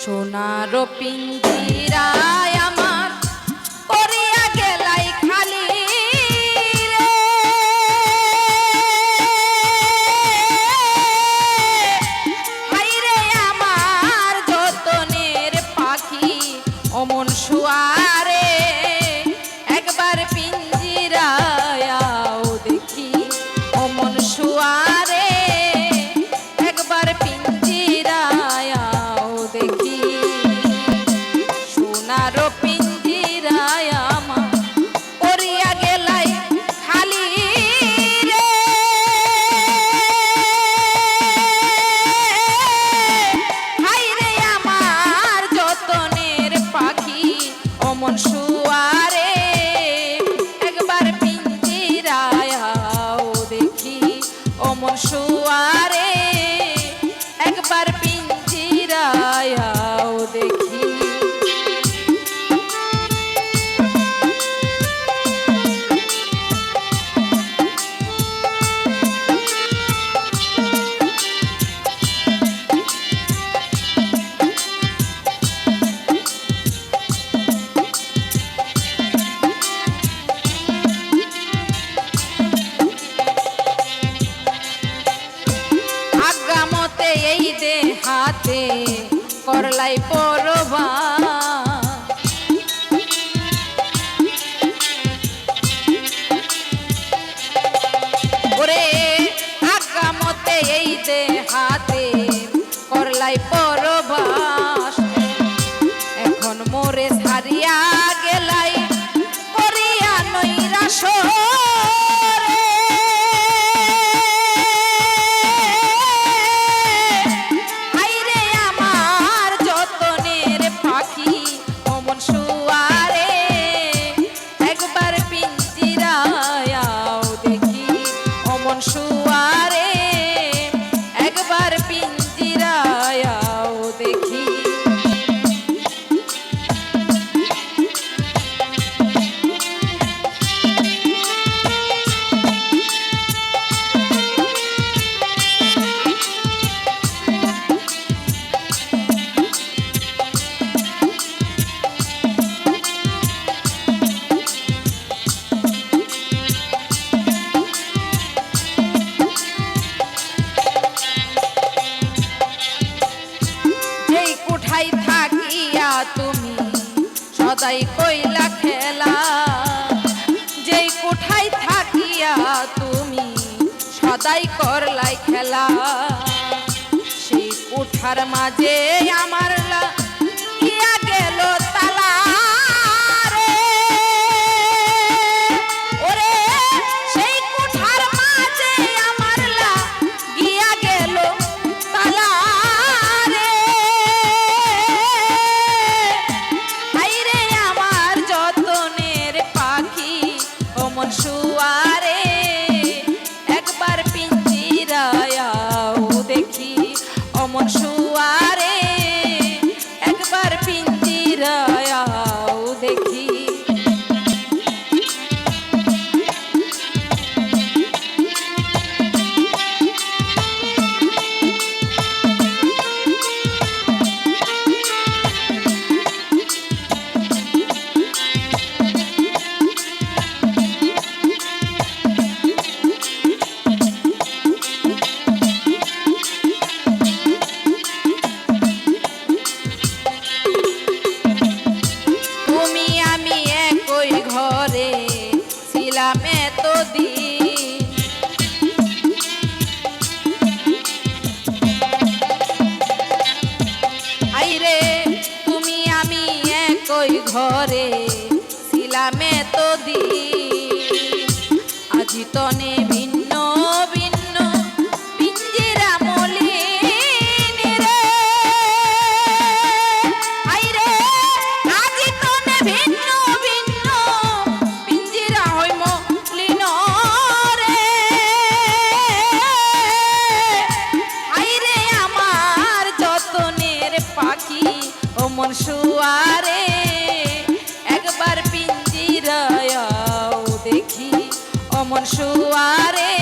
সোনার পিঞ্জিরায় আমার পড়িয়া গেলাই খালি রে, হাইরে আমার যতনের পাখি অমন শুয়ারে, একবার পিঞ্জিরায় আও দেখি অমন শুয়ারে, একবার পিঞ্জিরায় আও দেখি। সোনার পিঞ্জিরায় আমার পড়িয়া গেলাই খালি রে, হাইরে আমার যতনের পাখি অমন শুয়ারে, একবার পিঞ্জিরায় আও দেখি অমন শুয়ারে, একবার পিঞ্জিরায় আও দেখি। আগামতে এই দেহাতে করলাই পরবা, ওরে আগামতে এই দেহাতে করলাই পরবাস, এখন মোরে ছাড়িয়া গেলাই করিয়া নৈরাশ রে, হাইরে আমার যতনের পাখি অমন শুয়ারে, একবার পিঞ্জিরায় আও দেখি অমন শুয়ারে, একবার পিঞ্জিরায় আও দেখি। যেই কোঠায় থাকিয়া তুমি সদাই কইলা খেলা, যেই কোঠায় থাকিয়া তুমি সদাই করলাই খেলা, সেই কোঠার মাঝে আমার লাগিয়া গেল তালা রে, ওরে সেই কোঠার মাঝে আমার লাগিয়া গেল তালা রে, হাইরে আমার যতনের পাখি অমন শুয়ারে, একবার পিঞ্জিরায় আও দেখি অমন শুয়ারে, একবার পিঞ্জিরায় আও দেখি। তুমি আমি একই ঘরে ছিলাম এতদিন, আইরে তুমি আমি একই ঘরে ছিলাম এতদিন, আজি তনে ভিন্ন ভিন্ন পিঞ্জিরা মলিন রে, আইরে আজি তনে ভিন্ন ভিন্ন পিঞ্জিরা হই মলিন রে, আইরে আমার যতনের পাখি অমন শুয়ারে, একবার পিঞ্জিরায় আও দেখি অমন শুয়ারে,